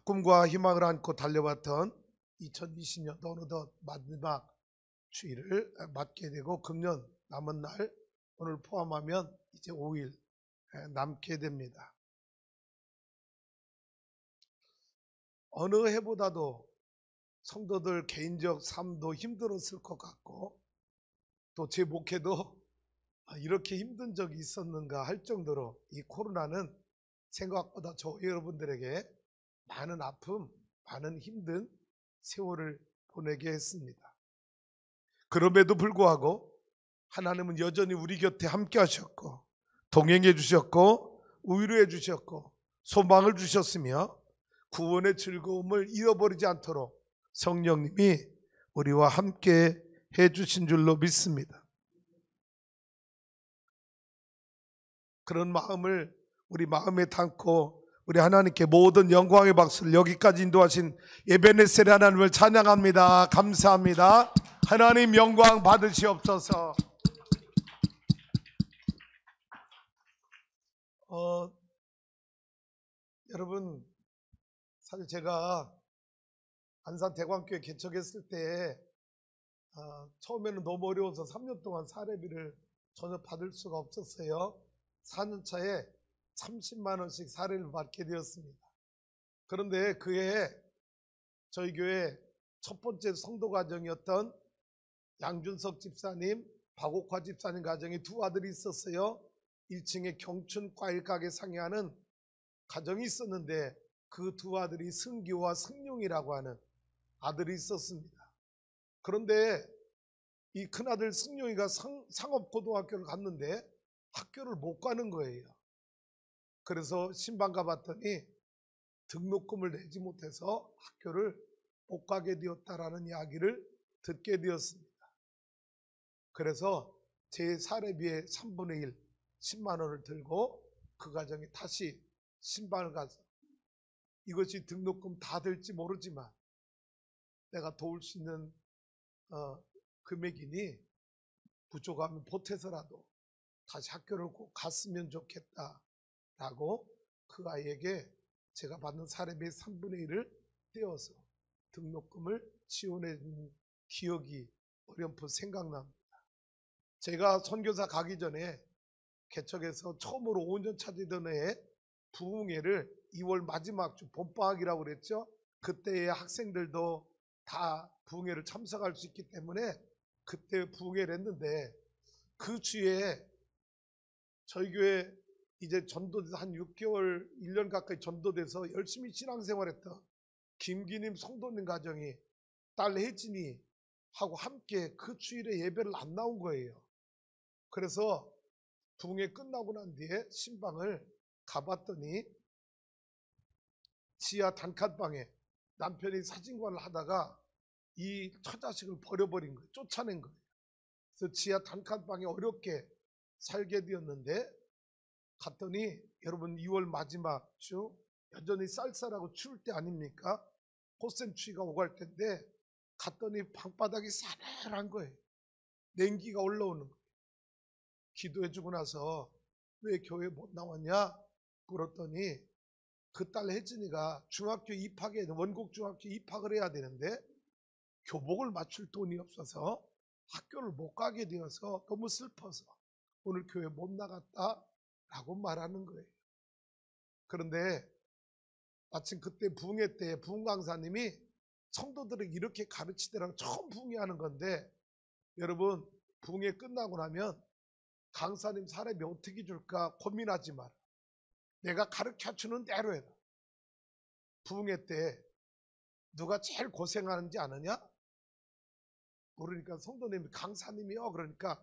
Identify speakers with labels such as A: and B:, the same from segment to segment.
A: 꿈과 희망을 안고 달려왔던 2020년 어느덧 마지막 주일을 맞게 되고 금년 남은 날 오늘 포함하면 이제 5일 남게 됩니다. 어느 해보다도 성도들 개인적 삶도 힘들었을 것 같고 또 제 목회도 이렇게 힘든 적이 있었는가 할 정도로 이 코로나는 생각보다 저 여러분들에게 많은 아픔, 많은 힘든 세월을 보내게 했습니다. 그럼에도 불구하고 하나님은 여전히 우리 곁에 함께 하셨고 동행해 주셨고 위로해 주셨고 소망을 주셨으며 구원의 즐거움을 잃어버리지 않도록 성령님이 우리와 함께 해 주신 줄로 믿습니다. 그런 마음을 우리 마음에 담고 우리 하나님께 모든 영광의 박수를 여기까지 인도하신 에베네셀 하나님을 찬양합니다. 감사합니다. 하나님 영광 받으시옵소서. 여러분, 사실 제가 안산 대광교회 개척했을 때 처음에는 너무 어려워서 3년 동안 사례비를 전혀 받을 수가 없었어요. 4년 차에 30만 원씩 사례를 받게 되었습니다. 그런데 그해 저희 교회 첫 번째 성도 가정이었던 양준석 집사님, 박옥화 집사님 가정에 두 아들이 있었어요. 1층에 경춘 과일 가게 상의하는 가정이 있었는데 그 두 아들이 승규와 승용이라고 하는 아들이 있었습니다. 그런데 이 큰아들 승용이가 상업고등학교를 갔는데 학교를 못 가는 거예요. 그래서 신방 가봤더니 등록금을 내지 못해서 학교를 못 가게 되었다라는 이야기를 듣게 되었습니다. 그래서 제 사례비의 3분의 1, 10만 원을 들고 그 가정이 다시 신방을 가서 이것이 등록금 다 될지 모르지만 내가 도울 수 있는 금액이니 부족하면 보태서라도 다시 학교를 꼭 갔으면 좋겠다라고 그 아이에게 제가 받는 사례비의 3분의 1을 떼어서 등록금을 지원해 준 기억이 어렴풋 생각납니다. 제가 선교사 가기 전에 개척해서 처음으로 5년 차 되던 해에 부흥회를 2월 마지막 주 봄방학이라고 그랬죠. 그때의 학생들도 다 부흥회를 참석할 수 있기 때문에 그때 부흥회를 했는데 그 주에 저희 교회 이제 전도돼서 한 6개월, 1년 가까이 전도돼서 열심히 신앙생활했던 김기님 성도님 가정이 딸 혜진이 하고 함께 그 주일에 예배를 안 나온 거예요. 그래서 부흥회 끝나고 난 뒤에 신방을 가봤더니 지하 단칸방에 남편이 사진관을 하다가 이 처자식을 버려버린 거예요. 쫓아낸 거예요. 그래서 지하 단칸방에 어렵게 살게 되었는데 갔더니 여러분 2월 마지막 주 여전히 쌀쌀하고 추울 때 아닙니까? 꽃샘추위가 오갈 텐데 갔더니 방바닥이 싸늘한 거예요. 냉기가 올라오는 거예요. 기도해주고 나서 왜 교회 못 나왔냐 물었더니 그 딸 혜진이가 중학교 입학에 원곡 중학교 입학을 해야 되는데 교복을 맞출 돈이 없어서 학교를 못 가게 되어서 너무 슬퍼서 오늘 교회 못 나갔다라고 말하는 거예요. 그런데 마침 그때 부흥회 때 부흥 강사님이 성도들을 이렇게 가르치더라고. 처음 부흥회하는 건데 여러분 부흥회 끝나고 나면 강사님 사례비 어떻게 줄까 고민하지 마라. 내가 가르쳐주는 대로 해라. 부흥회 때 누가 제일 고생하는지 아느냐? 모르니까 성도님이 강사님이요. 그러니까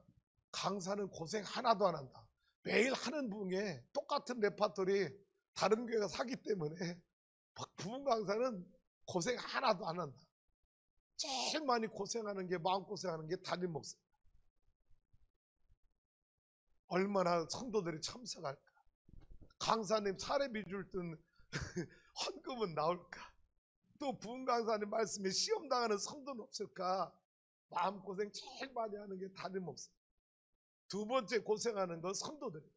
A: 강사는 고생 하나도 안 한다. 매일 하는 부흥회 똑같은 레파토리 다른 교회가 사기 때문에 부흥 강사는 고생 하나도 안 한다. 제일 많이 고생하는 게 마음고생하는 게 담임 목사. 얼마나 성도들이 참석할까? 강사님 사례비 줄 땐 헌금은 나올까? 또 부흥 강사님 말씀에 시험 당하는 성도는 없을까? 마음고생 제일 많이 하는 게 담임 목사. 두 번째 고생하는 건 성도들이다.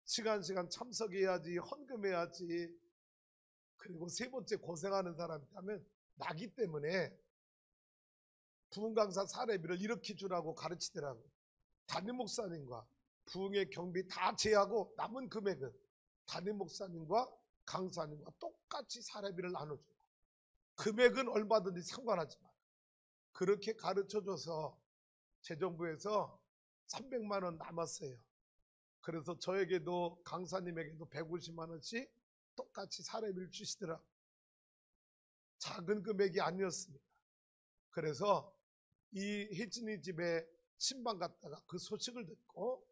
A: 시간 참석해야지, 헌금해야지. 그리고 세 번째 고생하는 사람이 있다면 나기 때문에 부흥 강사 사례비를 이렇게 주라고 가르치더라고요. 담임 목사님과 부흥의 경비 다 제하고 남은 금액은 담임 목사님과 강사님과 똑같이 사례비를 나눠주고 금액은 얼마든지 상관하지 마. 그렇게 가르쳐줘서 재정부에서 300만 원 남았어요. 그래서 저에게도 강사님에게도 150만 원씩 똑같이 사례비를 주시더라. 작은 금액이 아니었습니다. 그래서 이 혜진이 집에 신방 갔다가 그 소식을 듣고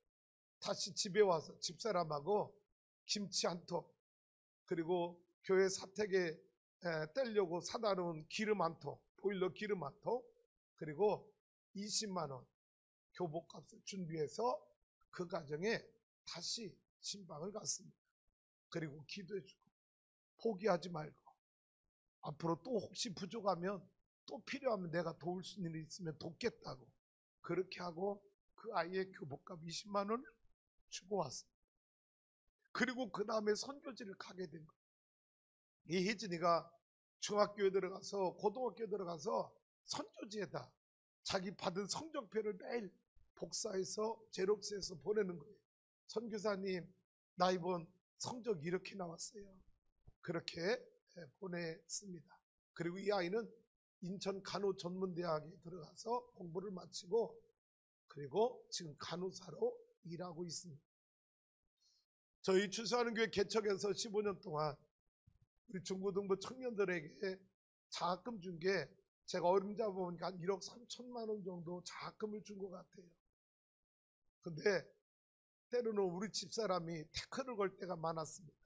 A: 다시 집에 와서 집사람하고 김치 한 통, 그리고 교회 사택에 떼려고 사다 놓은 기름 한 통, 보일러 기름 한 통, 그리고 20만 원 교복값을 준비해서 그 가정에 다시 신방을 갔습니다. 그리고 기도해주고 포기하지 말고 앞으로 또 혹시 부족하면 또 필요하면 내가 도울 수 있는 일이 있으면 돕겠다고 그렇게 하고 그 아이의 교복값 20만 원을 주고 왔습니다. 그리고 그 다음에 선교지를 가게 된 거예요. 이 혜진이가 중학교에 들어가서 고등학교에 들어가서 선교지에다 자기 받은 성적표를 매일 복사해서 제록스해서 보내는 거예요. 선교사님, 나 이번 성적 이렇게 나왔어요. 그렇게 보냈습니다. 그리고 이 아이는 인천 간호전문대학에 들어가서 공부를 마치고 그리고 지금 간호사로 일하고 있습니다. 저희 추수하는 교회 개척에서 15년 동안 우리 중고등부 청년들에게 장학금 준 게 제가 어림잡아 보니까 한 1억 3천만 원 정도 장학금을 준 것 같아요. 근데 때로는 우리 집사람이 태클을 걸 때가 많았습니다.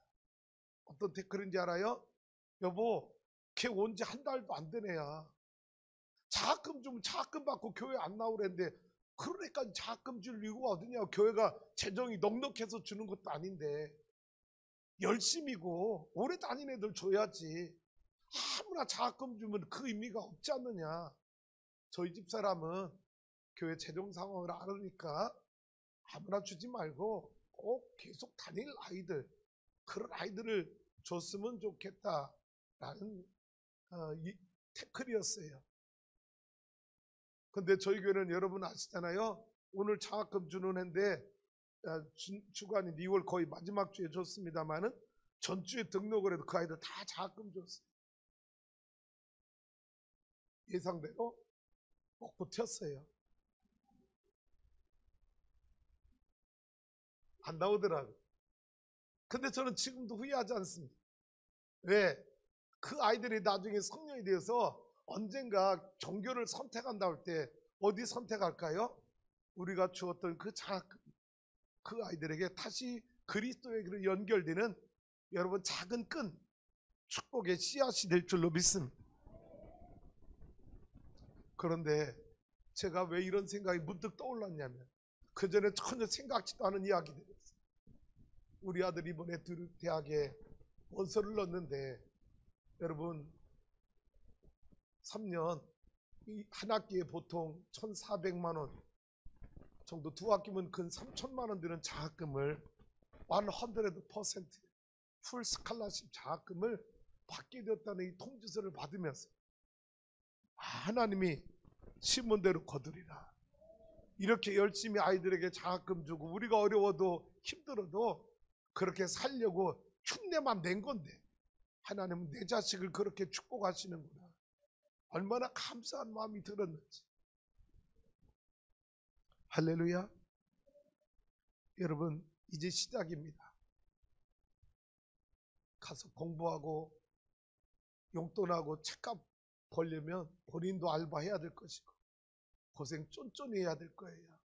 A: 어떤 태클인지 알아요? 여보, 걔 온 지 한 달도 안 된 애야. 장학금 주면 장학금 받고 교회 안 나오랬는데 그러니까 장학금 줄 이유가 어디냐. 교회가 재정이 넉넉해서 주는 것도 아닌데 열심이고 오래 다닌 애들 줘야지. 아무나 장학금 주면 그 의미가 없지 않느냐. 저희 집사람은 교회 재정 상황을 알으니까 아무나 주지 말고 꼭 계속 다닐 아이들, 그런 아이들을 줬으면 좋겠다라는 태클이었어요. 근데 저희 교회는 여러분 아시잖아요. 오늘 장학금 주는 해인데 주간이 2월 거의 마지막 주에 줬습니다만은 전주에 등록을 해도 그 아이들 다 장학금 줬어요. 예상대로 먹고 튀었어요. 안 나오더라고요. 근데 저는 지금도 후회하지 않습니다. 왜? 그 아이들이 나중에 성령이 되어서 언젠가 종교를 선택한다 할 때 어디 선택할까요? 우리가 주었던 그 장학금, 그 아이들에게 다시 그리스도에게 연결되는 여러분 작은 끈, 축복의 씨앗이 될 줄로 믿습니다. 그런데 제가 왜 이런 생각이 문득 떠올랐냐면 그 전에 전혀 생각지도 않은 이야기들이었어요. 우리 아들 이번에 대학에 원서를 넣었는데 여러분 3년 한 학기에 보통 1,400만 원 정도, 두 학기면 근 3천만 원 드는 장학금을 100% 풀 스칼라십 장학금을 받게 되었다는 이 통지서를 받으면서 하나님이 심은 대로 거두리라. 이렇게 열심히 아이들에게 장학금 주고 우리가 어려워도 힘들어도 그렇게 살려고 흉내만 낸 건데 하나님은 내 자식을 그렇게 축복하시는구나. 얼마나 감사한 마음이 들었는지. 할렐루야. 여러분 이제 시작입니다. 가서 공부하고 용돈하고 책값 벌려면 본인도 알바해야 될 것이고 고생 쫀쫀히 해야 될 거예요.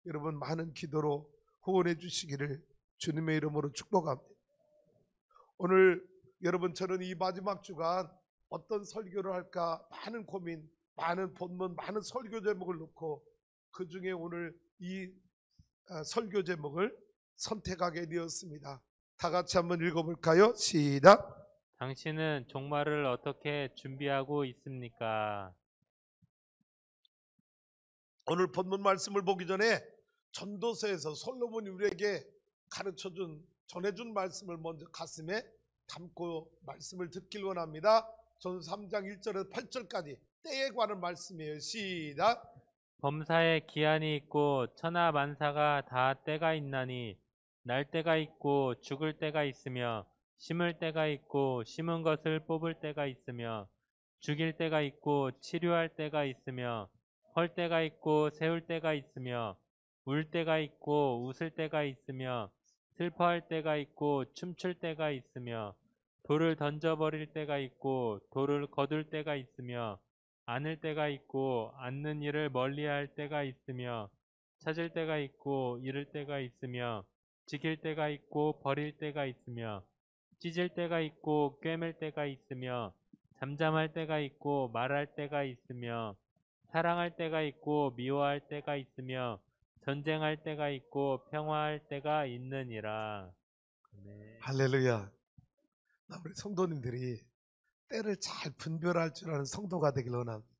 A: 여러분 많은 기도로 후원해 주시기를 주님의 이름으로 축복합니다. 오늘 여러분 저는 이 마지막 주간 어떤 설교를 할까 많은 고민, 많은 본문, 많은 설교 제목을 놓고 그 중에 오늘 이 설교 제목을 선택하게 되었습니다. 다 같이 한번 읽어볼까요? 시작.
B: 당신은 종말을 어떻게 준비하고 있습니까?
A: 오늘 본문 말씀을 보기 전에 전도서에서 솔로몬이 우리에게 가르쳐준, 전해준 말씀을 먼저 가슴에 담고 말씀을 듣길 원합니다. 전서 3장 1절에서 8절까지 때에 관한 말씀이에요. 시작.
B: 범사에 기한이 있고 천하 만사가 다 때가 있나니 날 때가 있고 죽을 때가 있으며 심을 때가 있고 심은 것을 뽑을 때가 있으며 죽일 때가 있고 치료할 때가 있으며 헐 때가 있고 세울 때가 있으며 울 때가 있고 웃을 때가 있으며 슬퍼할 때가 있고 춤출 때가 있으며 돌을 던져버릴 때가 있고 돌을 거둘 때가 있으며 안을 때가 있고 앉는 일을 멀리할 때가 있으며 찾을 때가 있고 잃을 때가 있으며 지킬 때가 있고 버릴 때가 있으며 찢을 때가 있고 꿰맬 때가 있으며 잠잠할 때가 있고 말할 때가 있으며 사랑할 때가 있고 미워할 때가 있으며 전쟁할 때가 있고 평화할 때가 있느니라. 아멘.
A: 할렐루야. 우리 성도님들이 때를 잘 분별할 줄 아는 성도가 되길 원합니다.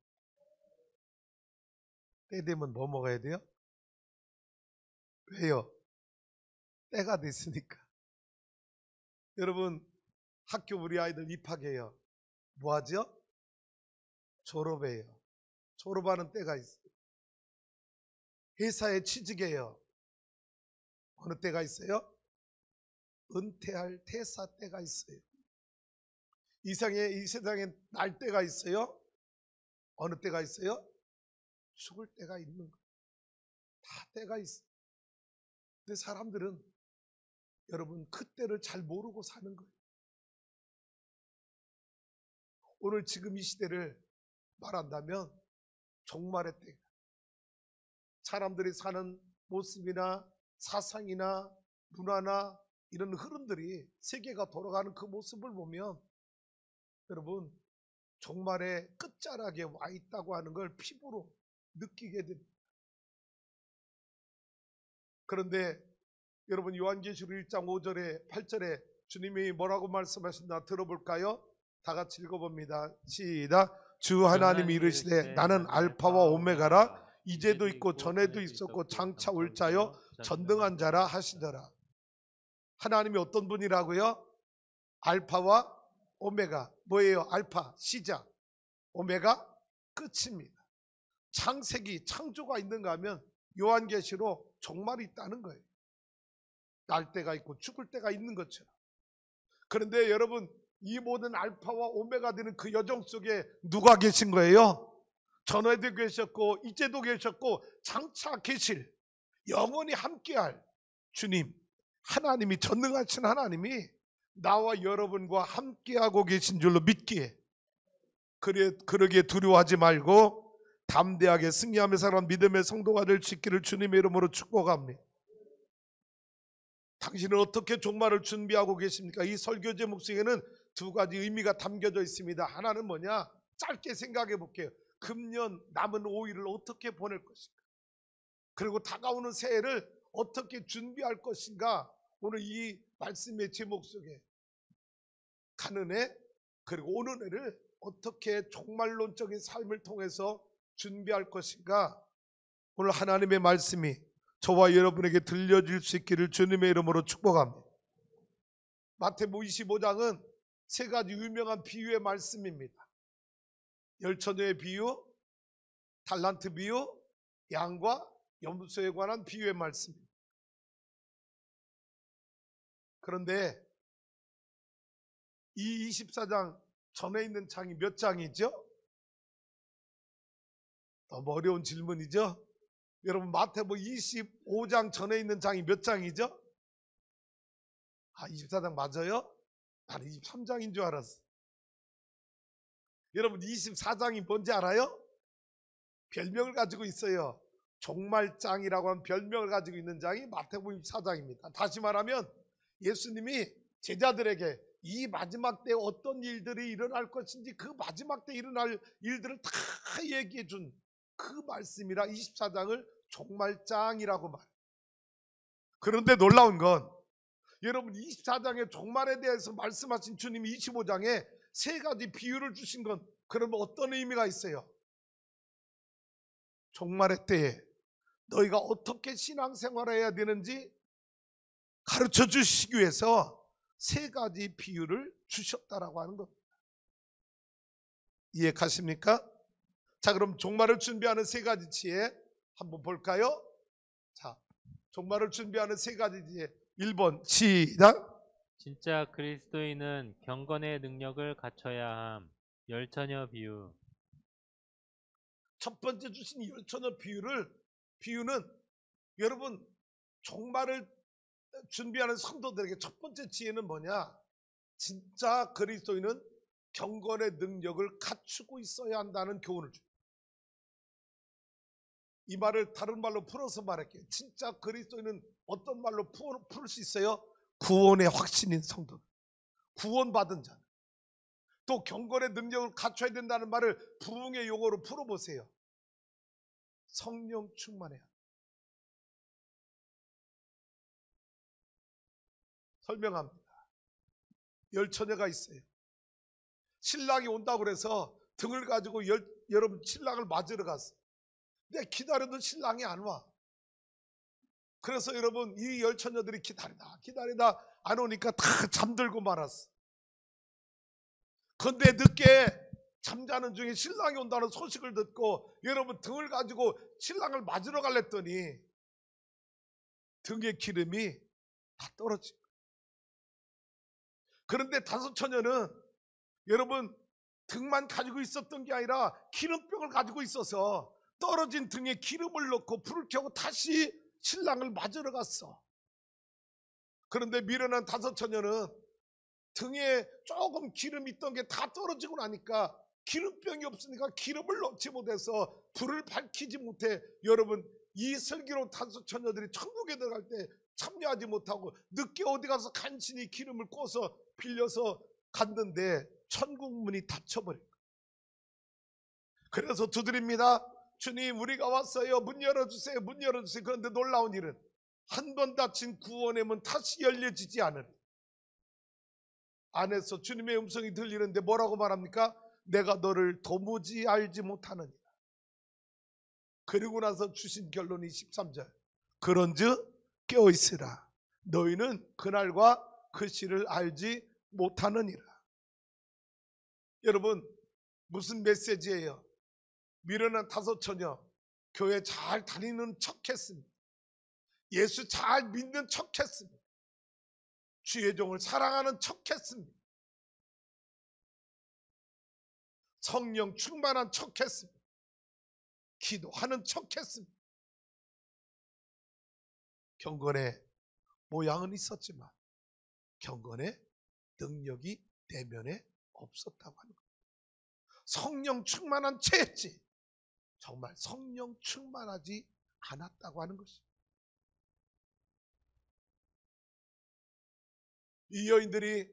A: 때 되면 뭐 먹어야 돼요? 왜요? 때가 됐으니까. 여러분, 학교 우리 아이들 입학해요. 뭐 하죠? 졸업해요. 졸업하는 때가 있어요. 회사에 취직해요. 어느 때가 있어요? 은퇴할 퇴사 때가 있어요. 이 세상에 날 때가 있어요. 어느 때가 있어요? 죽을 때가 있는 거예요. 다 때가 있어요. 근데 사람들은 여러분 그 때를 잘 모르고 사는 거예요. 오늘 지금 이 시대를 말한다면 종말의 때. 사람들이 사는 모습이나 사상이나 문화나 이런 흐름들이 세계가 돌아가는 그 모습을 보면 여러분 종말의 끝자락에 와 있다고 하는 걸 피부로 느끼게 됩니다. 그런데 여러분 요한계시록 1장 5절에 8절에 주님이 뭐라고 말씀하신다 들어볼까요? 다 같이 읽어봅니다. 시작. 주 하나님이 이르시되 나는 알파와 오메가라 이제도 있고 전에도 있었고 장차 올 자요 전능한 자라 하시더라. 하나님이 어떤 분이라고요? 알파와 오메가. 뭐예요? 알파 시작, 오메가 끝입니다. 창세기 창조가 있는가 하면 요한계시록 종말이 있다는 거예요. 날 때가 있고 죽을 때가 있는 것처럼. 그런데 여러분 이 모든 알파와 오메가 되는 그 여정 속에 누가 계신 거예요? 전에도 계셨고 이제도 계셨고 장차 계실 영원히 함께할 주님 하나님이, 전능하신 하나님이 나와 여러분과 함께하고 계신 줄로 믿기에 그러기에 두려워하지 말고 담대하게 승리하며 살아가는 믿음의 성도가 될 수 있기를 주님의 이름으로 축복합니다. 당신은 어떻게 종말을 준비하고 계십니까? 이 설교 제목 속에는 두 가지 의미가 담겨져 있습니다. 하나는 뭐냐? 짧게 생각해 볼게요. 금년 남은 5일을 어떻게 보낼 것인가? 그리고 다가오는 새해를 어떻게 준비할 것인가? 오늘 이 말씀의 제목 속에 가는 해 그리고 오는 해를 어떻게 종말론적인 삶을 통해서 준비할 것인가? 오늘 하나님의 말씀이 저와 여러분에게 들려질 수 있기를 주님의 이름으로 축복합니다. 마태복음 25장은 세 가지 유명한 비유의 말씀입니다. 열처녀의 비유, 달란트 비유, 양과 염소에 관한 비유의 말씀입니다. 그런데 이 24장 전에 있는 장이 몇 장이죠? 너무 어려운 질문이죠? 여러분 마태복음 25장 전에 있는 장이 몇 장이죠? 24장 맞아요? 나는 23장인 줄 알았어. 여러분 24장이 뭔지 알아요? 별명을 가지고 있어요. 종말장이라고 하는 별명을 가지고 있는 장이 마태복음 24장입니다. 다시 말하면 예수님이 제자들에게 이 마지막 때 어떤 일들이 일어날 것인지 그 마지막 때 일어날 일들을 다 얘기해 준 그 말씀이라 24장을 종말장이라고 말해요. 그런데 놀라운 건 여러분 24장의 종말에 대해서 말씀하신 주님이 25장에 세 가지 비유를 주신 건 그러면 어떤 의미가 있어요? 종말의 때에 너희가 어떻게 신앙생활을 해야 되는지 가르쳐 주시기 위해서 세 가지 비유를 주셨다라고 하는 겁니다. 이해 가십니까? 자, 그럼 종말을 준비하는 세 가지 지혜 한번 볼까요? 자, 종말을 준비하는 세 가지 지혜 1번 시작.
B: 진짜 그리스도인은 경건의 능력을 갖춰야 함. 열처녀 비유.
A: 첫 번째 주신 이 열처녀 비유는 여러분 종말을 준비하는 성도들에게 첫 번째 지혜는 뭐냐? 진짜 그리스도인은 경건의 능력을 갖추고 있어야 한다는 교훈을 줍니다. 이 말을 다른 말로 풀어서 말할게요. 진짜 그리스도인은 어떤 말로 풀 수 있어요? 구원의 확신인 성도, 구원받은 자. 또 경건의 능력을 갖춰야 된다는 말을 부흥의 용어로 풀어보세요. 성령 충만해야. 설명합니다. 열처녀가 있어요. 신랑이 온다고 그래서 등을 가지고 여러분 신랑을 맞으러 갔어요. 근데 기다려도 신랑이 안 와. 그래서 여러분 이 열처녀들이 기다리다 안 오니까 다 잠들고 말았어. 그런데 늦게 잠자는 중에 신랑이 온다는 소식을 듣고 여러분 등을 가지고 신랑을 맞으러 갈랬더니 등에 기름이 다 떨어지고. 그런데 다섯 처녀는 여러분 등만 가지고 있었던 게 아니라 기름병을 가지고 있어서 떨어진 등에 기름을 넣고 불을 켜고 다시 신랑을 맞으러 갔어. 그런데 미련한 다섯 처녀는 등에 조금 기름 있던 게 다 떨어지고 나니까 기름병이 없으니까 기름을 넣지 못해서 불을 밝히지 못해. 여러분 이 슬기로운 다섯 처녀들이 천국에 들어갈 때 참여하지 못하고 늦게 어디 가서 간신히 기름을 꿔서 빌려서 갔는데 천국 문이 닫혀버린 거예요. 그래서 두드립니다. 주님, 우리가 왔어요. 문 열어주세요. 문 열어주세요. 그런데 놀라운 일은 한 번 닫힌 구원의 문 다시 열려지지 않으니 안에서 주님의 음성이 들리는데 뭐라고 말합니까? 내가 너를 도무지 알지 못하느니라. 그리고 나서 주신 결론이 13절. 그런즉 깨어있으라. 너희는 그날과 그 시를 알지 못하느니라. 여러분 무슨 메시지예요? 미련한 다섯 처녀 교회 잘 다니는 척했습니다. 예수 잘 믿는 척했습니다. 주의 종을 사랑하는 척했습니다. 성령 충만한 척했습니다. 기도하는 척했습니다. 경건의 모양은 있었지만 경건의 능력이 내면에 없었다고 하는 거예요. 성령 충만한 채했지 정말 성령 충만하지 않았다고 하는 것입니다. 이 여인들이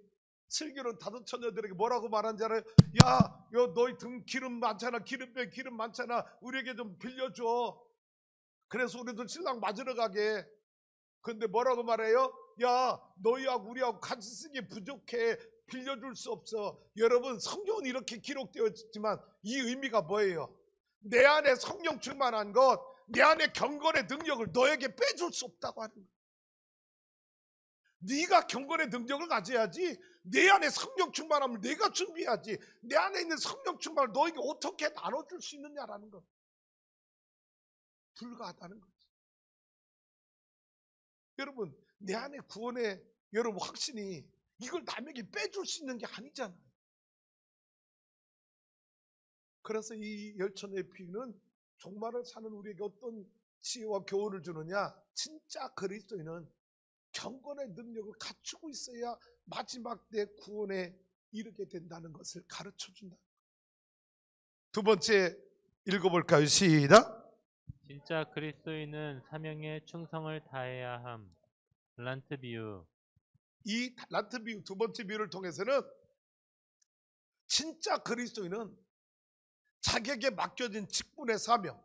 A: 슬기로운 다섯 처녀들에게 뭐라고 말한지 알아요? 야, 너희 등 기름 많잖아. 기름병 기름 많잖아. 우리에게 좀 빌려줘. 그래서 우리도 신랑 맞으러 가게. 근데 뭐라고 말해요? 야, 너희하고 우리하고 같이 쓰기에 부족해. 빌려줄 수 없어. 여러분 성경은 이렇게 기록되어 있지만 이 의미가 뭐예요? 내 안에 성령 충만한 것, 내 안에 경건의 능력을 너에게 빼줄 수 없다고 하는 거예요. 네가 경건의 능력을 가져야지. 내 안에 성령 충만함을 내가 준비해야지. 내 안에 있는 성령 충만을 너에게 어떻게 나눠줄 수 있느냐라는 것. 불가하다는 거지. 여러분 내 안에 구원의 여러분 확신이 이걸 남에게 빼줄 수 있는 게 아니잖아요. 그래서 이 열처녀의 비유는 종말을 사는 우리에게 어떤 지혜와 교훈을 주느냐? 진짜 그리스도인은 경건의 능력을 갖추고 있어야 마지막 때 구원에 이르게 된다는 것을 가르쳐준다. 두 번째 읽어볼까요? 시작.
B: 진짜 그리스도인은 사명에 충성을 다해야 함. 란트 비유.
A: 이 란트 비유 두 번째 비유를 통해서는 진짜 그리스도인은 자기에게 맡겨진 직분의 사명,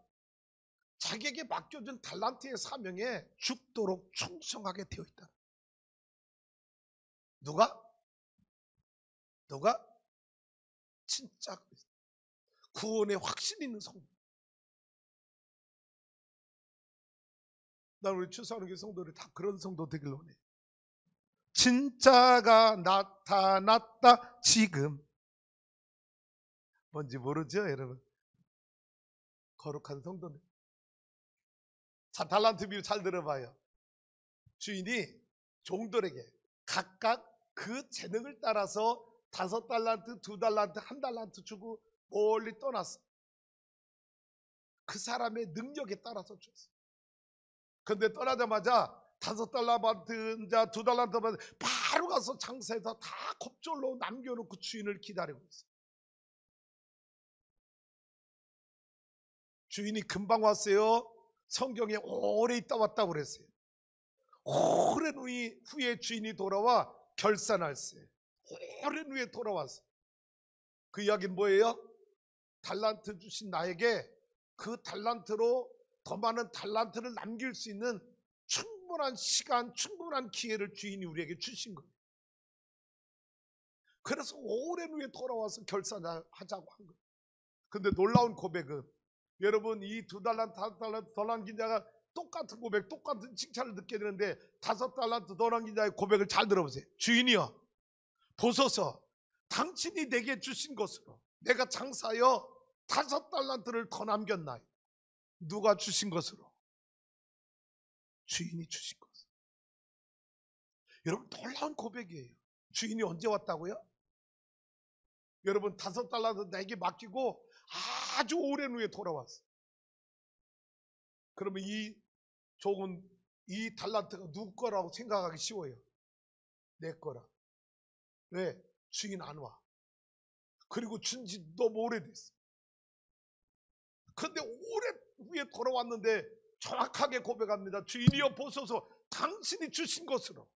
A: 자기에게 맡겨진 달란트의 사명에 죽도록 충성하게 되어 있다. 누가? 진짜 구원의 확신 있는 성도. 난 우리 추수하는 게 성도들이 다 그런 성도 되길 원해. 진짜가 나타났다 지금. 뭔지 모르죠 여러분? 거룩한 성도들. 자, 달란트 비유 잘 들어봐요. 주인이 종들에게 각각 그 재능을 따라서 5달란트, 2달란트, 1달란트 주고 멀리 떠났어. 그 사람의 능력에 따라서 줬어. 근데 떠나자마자 5달란트, 2달란트 바로 가서 장사해서 다 겁절로 남겨놓고 주인을 기다리고 있어. 주인이 금방 왔어요? 성경에 오래 있다 왔다고 그랬어요. 오랜 후에 주인이 돌아와 결산할세. 오랜 후에 돌아왔어. 그 이야기는 뭐예요? 달란트 주신 나에게 그 달란트로 더 많은 달란트를 남길 수 있는 충분한 시간, 충분한 기회를 주인이 우리에게 주신 거예요. 그래서 오랜 후에 돌아와서 결산하자고 한 거예요. 근데 놀라운 고백은, 여러분, 이 2달란트, 1달란트 더 남긴 자가 똑같은 고백, 똑같은 칭찬을 듣게 되는데 5달란트 더 남긴 자의 고백을 잘 들어보세요. 주인이여, 보소서, 당신이 내게 주신 것으로 내가 장사하여 5달란트를 더 남겼나이다. 누가 주신 것으로? 주인이 주신 것으로. 여러분, 놀라운 고백이에요. 주인이 언제 왔다고요? 여러분, 5달란트 내게 맡기고 아주 오랜 후에 돌아왔어. 그러면 이 종은 이 달란트가 누구 거라고 생각하기 쉬워요. 내 거라. 왜? 주인 안 와. 그리고 준지 너무 오래됐어. 근데 오랜 후에 돌아왔는데 정확하게 고백합니다. 주인이여, 보소서, 당신이 주신 것으로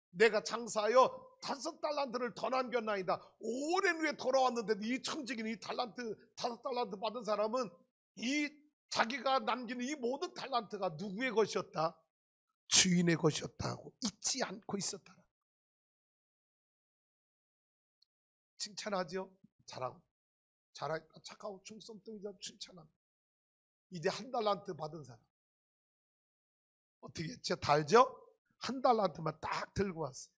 A: 내가 장사하여 5달란트를 더 남겼나이다. 오랜 후에 돌아왔는데 이 청지긴, 이 달란트 5달란트 받은 사람은 이 자기가 남기는 이 모든 달란트가 누구의 것이었다? 주인의 것이었다고 잊지 않고 있었다. 칭찬하죠? 잘하고, 잘하겠다, 착하고, 충성등이자 칭찬합니다. 이제 1달란트 받은 사람 어떻게 했죠? 다 알죠? 1달란트만 딱 들고 왔어요.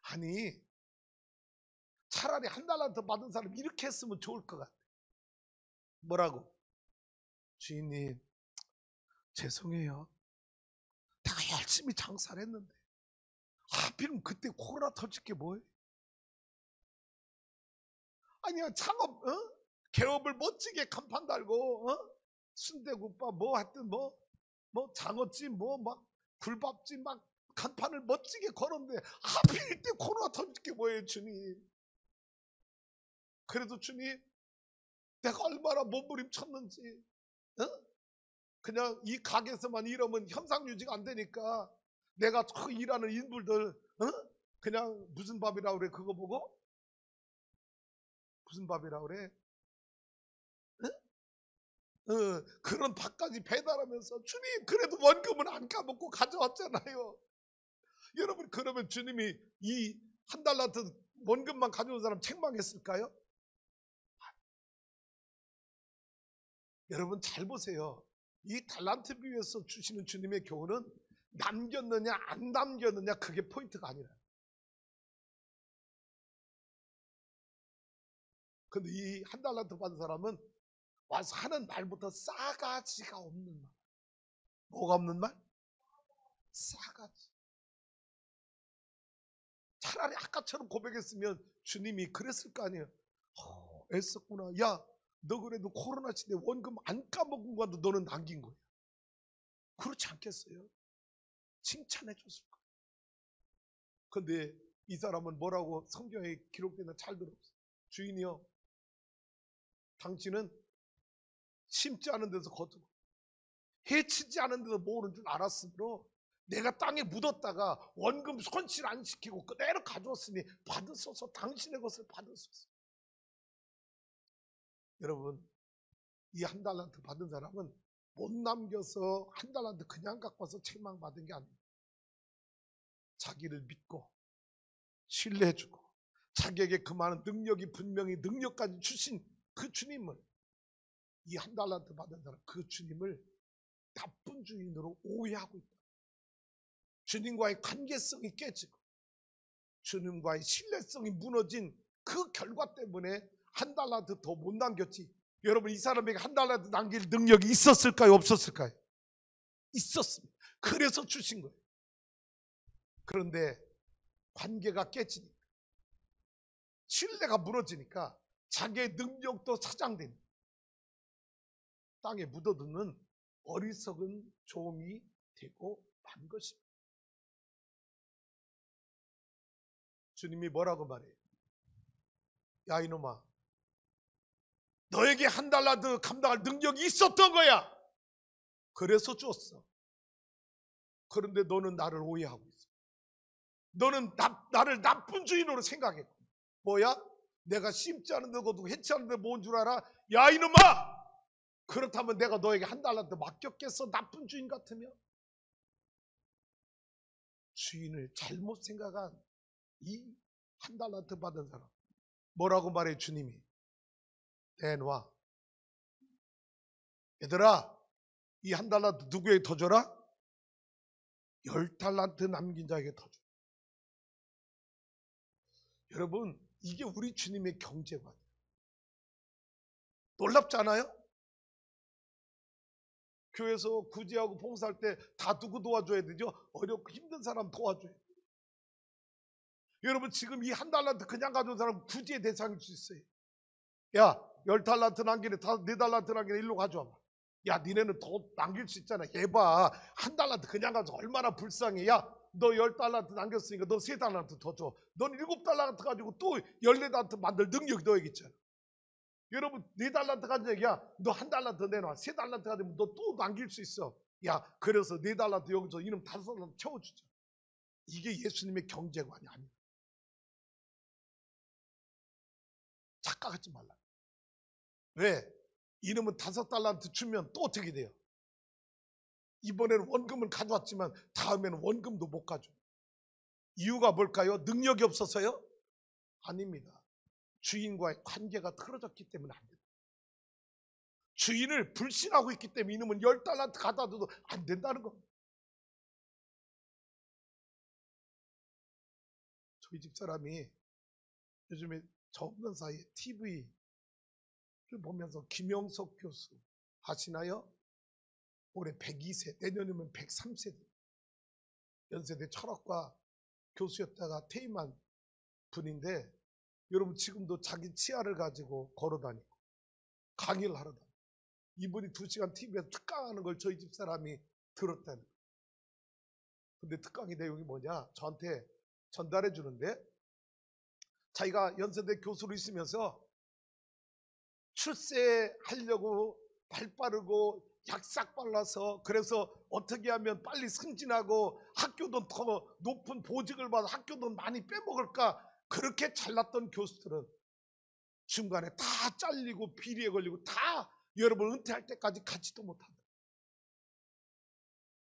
A: 아니, 차라리 1달란트 받은 사람 이렇게 했으면 좋을 것 같아. 뭐라고? 주인님, 죄송해요. 내가 열심히 장사를 했는데 하필이면 그때 코로나 터질 게 뭐예요? 아니야, 창업, 개업을 멋지게 간판 달고, 순대국밥 뭐 하여튼 뭐 장어찜 막 굴밥집 막 간판을 멋지게 걸었는데 하필 이때 코로나 터질 게 뭐예요, 주님? 그래도 주님, 내가 얼마나 몸부림쳤는지, 그냥 이 가게에서만 일하면 현상 유지가 안 되니까 내가 저 일하는 인물들, 그냥 무슨 밥이라고 그래? 그거 보고 무슨 밥이라고 그래? 그런 밥까지 배달하면서 주님, 그래도 원금은 안 까먹고 가져왔잖아요. 여러분, 그러면 주님이 이 1달란트 원금만 가져온 사람 책망했을까요? 여러분, 잘 보세요. 이 달란트 비유에서 주시는 주님의 교훈은 남겼느냐 안 남겼느냐, 그게 포인트가 아니라. 근데 이 1달란트 받은 사람은 와서 하는 말부터 싸가지가 없는 말. 뭐가 없는 말? 싸가지. 차라리 아까처럼 고백했으면 주님이 그랬을 거 아니에요. 애썼구나. 야, 너 그래도 코로나 시대 원금 안 까먹은 것도 너는 남긴 거야. 그렇지 않겠어요? 칭찬해 줬을 거예요. 근데 이 사람은 뭐라고 성경에 기록되나 잘 들어보세요. 주인이여, 당신은 심지 않은 데서 거두고 해치지 않은 데서 모으는 줄 알았으므로 내가 땅에 묻었다가 원금 손실 안 시키고 그대로 가져왔으니 받으소서, 당신의 것을 받으소서. 여러분, 이 1달란트 받은 사람은 못 남겨서 1달란트 그냥 갖고 와서 책망받은 게 아닙니다. 자기를 믿고 신뢰해주고 자기에게 그 많은 능력이, 분명히 능력까지 주신 그 주님을, 이 1달란트 받은 사람, 그 주님을 나쁜 주인으로 오해하고 있다. 주님과의 관계성이 깨지고 주님과의 신뢰성이 무너진 그 결과 때문에 한 달란트 더 못 남겼지. 여러분, 이 사람에게 한 달란트 남길 능력이 있었을까요? 없었을까요? 있었습니다. 그래서 주신 거예요. 그런데 관계가 깨지니까, 신뢰가 무너지니까 자기의 능력도 사장됩니다. 땅에 묻어두는 어리석은 종이 되고 만 것입니다. 주님이 뭐라고 말해요? 야, 이놈아, 너에게 한 달란트 감당할 능력이 있었던 거야. 그래서 줬어. 그런데 너는 나를 오해하고 있어. 너는 나를 나쁜 주인으로 생각했고, 뭐야? 내가 심지 않은 데고도 해치 않은 데 뭔 줄 알아? 야, 이놈아! 그렇다면 내가 너에게 한 달란트 맡겼겠어? 나쁜 주인 같으면? 주인을 잘못 생각한 이 한 달란트 받은 사람, 뭐라고 말해? 주님이 내놔. 얘들아, 이 한 달란트 누구에게 더 줘라? 10달란트 남긴 자에게 더 줘. 여러분, 이게 우리 주님의 경제관이에요. 놀랍지 않아요? 교회에서 구제하고 봉사할 때 다 누구 도와줘야 되죠? 어렵고 힘든 사람 도와줘야 돼요. 여러분, 지금 이 한 달란트 그냥 가져온 사람 구제의 대상일 수 있어요. 야, 10달란트 남기네, 4달란트 남기네, 일로 가져와봐. 야, 니네는 더 남길 수 있잖아. 얘 봐, 한 달란트 그냥 가져. 얼마나 불쌍해. 야, 너 10달란트 남겼으니까 너 3달란트 더 줘. 넌 7달란트 가지고 또 14달란트 만들 능력이 너에게 있잖아. 여러분, 4달란트 가진 얘기야. 너 한 달란트 내놔. 3달란트 가지면 너 또 남길 수 있어. 야, 그래서 4달란트 여기서 이놈 5달란트 채워주자. 이게 예수님의 경제관이 아니야. 착각하지 말라. 왜? 이놈은 5달란트 주면 또 어떻게 돼요? 이번에는 원금을 가져왔지만 다음에는 원금도 못 가져. 이유가 뭘까요? 능력이 없어서요? 아닙니다. 주인과의 관계가 틀어졌기 때문에 안 됩니다. 주인을 불신하고 있기 때문에 이놈은 10달란트 갖다 줘도 안 된다는 겁니다. 저희 집사람이 요즘에 저 없는 사이에 TV를 보면서 김영석 교수 아시나요? 올해 102세, 내년이면 103세. 연세대 철학과 교수였다가 퇴임한 분인데, 여러분 지금도 자기 치아를 가지고 걸어다니고 강의를 하러 다니고, 이분이 2시간 TV에서 특강하는 걸 저희 집사람이 들었다는 거예요. 근데 특강의 내용이 뭐냐? 저한테 전달해 주는데, 자기가 연세대 교수로 있으면서 출세하려고 발 빠르고 약삭 빨라서, 그래서 어떻게 하면 빨리 승진하고 학교도 더 높은 보직을 받아 학교도 많이 빼먹을까, 그렇게 잘났던 교수들은 중간에 다 잘리고 비리에 걸리고 다 여러분 은퇴할 때까지 가지도 못한다.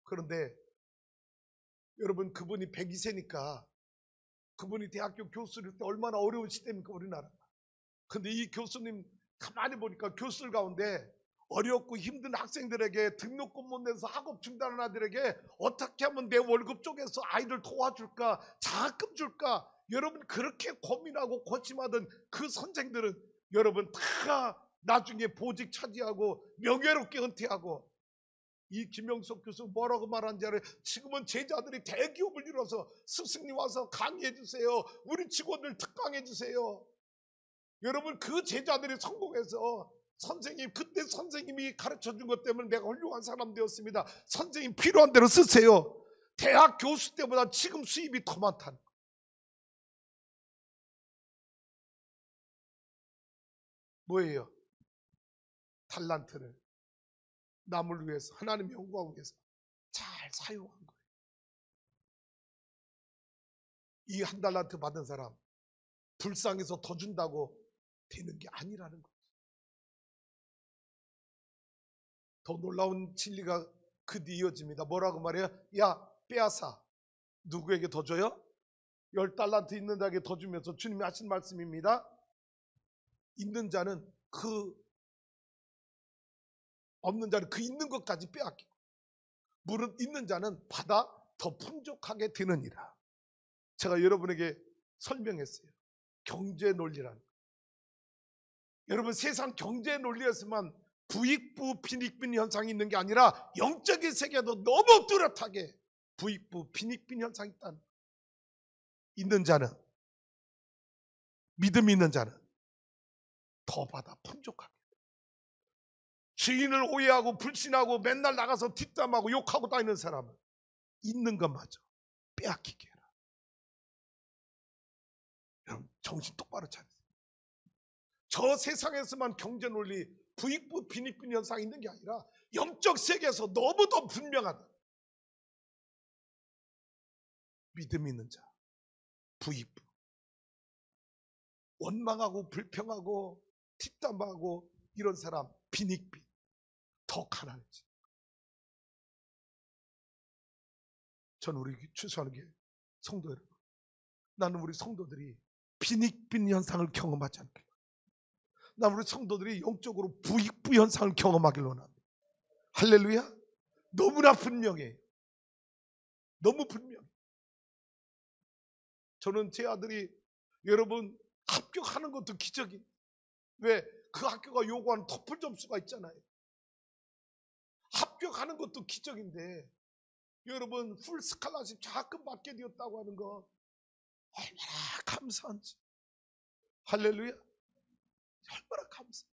A: 그런데 여러분, 그분이 102세니까 그분이 대학교 교수일 때 얼마나 어려운 시대입니까, 우리나라가. 근데 이 교수님 가만히 보니까 교수들 가운데 어렵고 힘든 학생들에게 등록금 못 내서 학업 중단한 아들에게 어떻게 하면 내 월급 쪽에서 아이들 도와줄까, 장학금 줄까, 여러분 그렇게 고민하고 고심하던 그 선생들은 여러분 다 나중에 보직 차지하고 명예롭게 은퇴하고, 이 김영석 교수 뭐라고 말하는지 알아요? 지금은 제자들이 대기업을 이뤄서 스승님 와서 강의해 주세요, 우리 직원들 특강해 주세요. 여러분, 그 제자들이 성공해서 선생님, 그때 선생님이 가르쳐 준 것 때문에 내가 훌륭한 사람 되었습니다. 선생님 필요한 대로 쓰세요. 대학 교수 때보다 지금 수입이 더 많다는 거예요. 뭐예요? 달란트를 남을 위해서, 하나님 영광을 위해서 잘 사용한 거예요. 이 한 달란트 받은 사람 불쌍해서 더 준다고 되는 게 아니라는 거예요. 더 놀라운 진리가 그 뒤 이어집니다. 뭐라고 말해요? 야, 빼앗아. 누구에게 더 줘요? 10달란트 있는 자에게 더 주면서 주님이 하신 말씀입니다. 있는 자는 그, 없는 자는 그 있는 것까지 빼앗기고, 무릇 있는 자는 받아 더 풍족하게 되느니라. 제가 여러분에게 설명했어요. 경제 논리란. 여러분, 세상 경제 논리에서만 부익부 빈익빈 현상이 있는 게 아니라 영적인 세계도 너무 뚜렷하게 부익부 빈익빈 현상이 있는 자는, 믿음이 있는 자는 더 받아 풍족하게. 주인을 오해하고 불신하고 맨날 나가서 뒷담하고 욕하고 다니는 사람은 있는 것마저 빼앗기게 해라. 여러분, 정신 똑바로 차리세요. 저 세상에서만 경제 논리, 부익부 빈익빈 현상이 있는 게 아니라 영적 세계에서 너무 더 분명하다. 믿음 있는 자, 부익부. 원망하고 불평하고 뒷담하고 이런 사람 빈익빈, 더 가난해지. 저는 우리 추수하는 게 성도 여러분, 나는 우리 성도들이 빈익빈 현상을 경험하지 않길, 나는 우리 성도들이 영적으로 부익부 현상을 경험하길 원합니다. 할렐루야. 너무나 분명해. 너무 분명해. 저는 제 아들이 여러분 합격하는 것도 기적이에요. 왜? 그 학교가 요구하는 토플 점수가 있잖아요. 합격하는 것도 기적인데 여러분 풀 스칼라십 장학금 받게 되었다고 하는 거 얼마나 감사한지. 할렐루야. 얼마나 감사.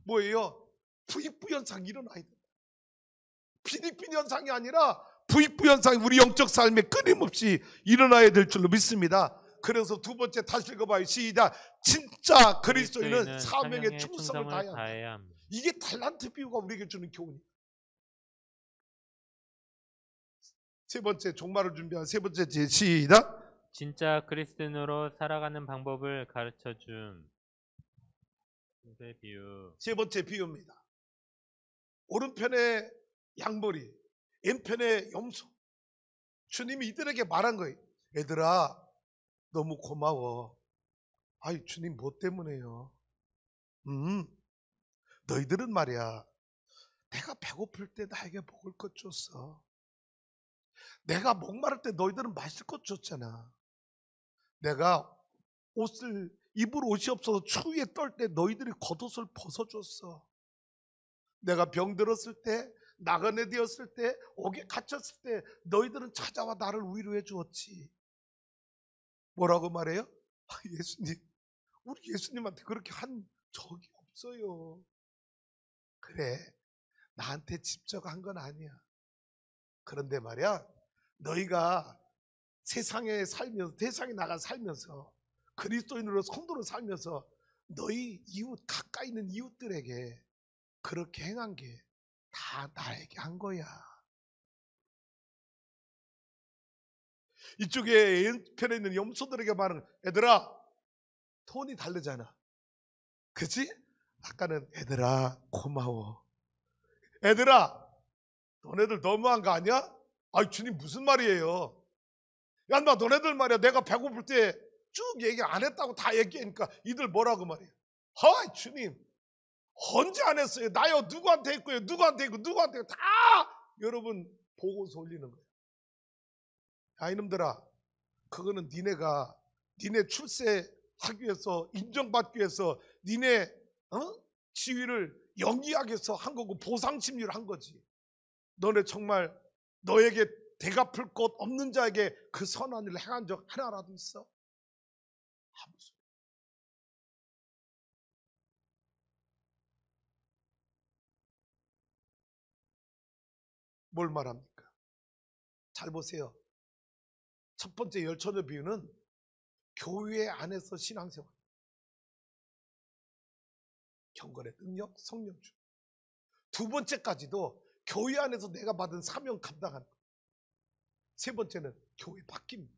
A: 뭐예요? 부익부 현상이 일어나야 된다. 빈익빈 현상이 아니라 부익부 현상이 우리 영적 삶에 끊임없이 일어나야 될 줄로 믿습니다. 그래서 두 번째 다시 읽어봐요. 시작. 진짜 그리스도인은 사명에 충성을 다해야 합니다. 이게 달란트 비유가 우리에게 주는 교훈이에요. 세 번째, 종말을 준비한 세 번째 제 시작.
B: 진짜 그리스도인으로 살아가는 방법을 가르쳐 준 비유.
A: 세 번째 비유입니다. 오른편에 양머리, 왼편에 염소. 주님이 이들에게 말한 거예요. 얘들아, 너무 고마워. 아이, 주님 뭐 때문에요? 너희들은 말이야, 내가 배고플 때 나에게 먹을 것 줬어. 내가 목마를 때 너희들은 마실 것 줬잖아. 내가 입을 옷이 없어서 추위에 떨 때 너희들이 겉옷을 벗어줬어. 내가 병들었을 때, 나그네 되었을 때, 옥에 갇혔을 때 너희들은 찾아와 나를 위로해 주었지. 뭐라고 말해요? 예수님, 우리 예수님한테 그렇게 한 적이 없어요. 그래, 나한테 직접 한 건 아니야. 그런데 말이야, 너희가 세상에 살면서, 세상에 나가 살면서, 그리스도인으로 성도로 살면서 너희 이웃, 가까이 있는 이웃들에게 그렇게 행한 게 다 나에게 한 거야. 이쪽에 왼편에 있는 염소들에게 말하는, 얘들아, 톤이 다르잖아. 그치? 아까는 얘들아 고마워. 얘들아, 너네들 너무한 거 아니야? 아이, 주님 무슨 말이에요? 야, 나 너네들 말이야, 내가 배고플 때 쭉 얘기 안 했다고 다 얘기하니까 이들 뭐라고 말이야? 하이, 주님 언제 안 했어요? 나요, 누구한테 했고요, 누구한테 했고, 누구한테 했고, 다 여러분 보고서 올리는 거예요. 야, 이놈들아, 그거는 니네 출세하기 위해서, 인정받기 위해서 니네 지위를 영위하기 위해서 한 거고, 보상 심리를 한 거지. 너네 정말 너에게 대갚을 것 없는 자에게 그 선한 일을 행한 적 하나라도 있어? 아무 소리. 뭘 말합니까? 잘 보세요. 첫 번째 열처녀 비유는 교회 안에서 신앙생활, 경건의 능력, 성령 주. 두 번째까지도 교회 안에서 내가 받은 사명 감당하는 것. 세 번째는 교회 바뀝니다.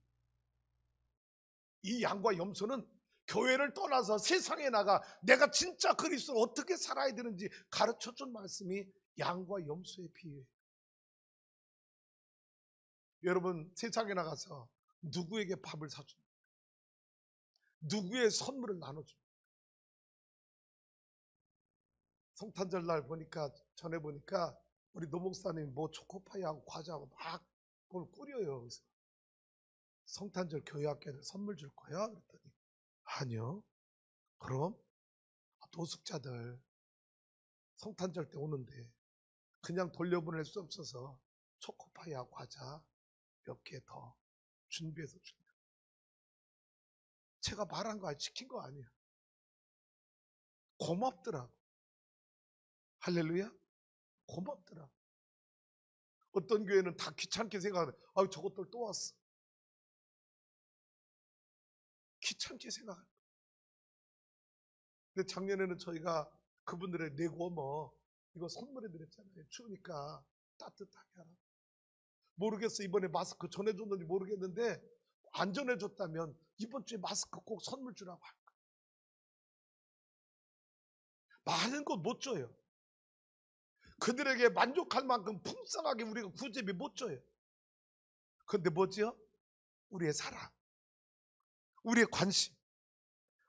A: 이 양과 염소는 교회를 떠나서 세상에 나가 내가 진짜 그리스도로 어떻게 살아야 되는지 가르쳐준 말씀이 양과 염소의 비유예요. 여러분, 세상에 나가서 누구에게 밥을 사줍니까? 누구의 선물을 나눠줍니까? 성탄절 날 보니까, 전에 보니까 우리 노 목사님 뭐 초코파이하고 과자하고 막 그걸 꾸려요. 그래서 성탄절 교회학교에 선물 줄 거야? 그랬더니 아니요. 그럼 노숙자들 성탄절 때 오는데 그냥 돌려보낼 수 없어서 초코파이와 과자 몇 개 더 준비해서 준다. 제가 말한 거 아니, 시킨 거 아니에요. 고맙더라고. 할렐루야. 고맙더라고. 어떤 교회는 다 귀찮게 생각하는, 아유 저것들 또 왔어. 귀찮게 생각하는. 근데 작년에는 저희가 그분들의 내고 이거 선물해 드렸잖아요. 추우니까 따뜻하게 하라. 모르겠어. 이번에 마스크 전해줬는지 모르겠는데 안 전해줬다면 이번 주에 마스크 꼭 선물 주라고 할 거예요. 많은 것 못 줘요. 그들에게 만족할 만큼 풍성하게 우리가 구제비 못 줘요. 그런데 뭐지요? 우리의 사랑, 우리의 관심.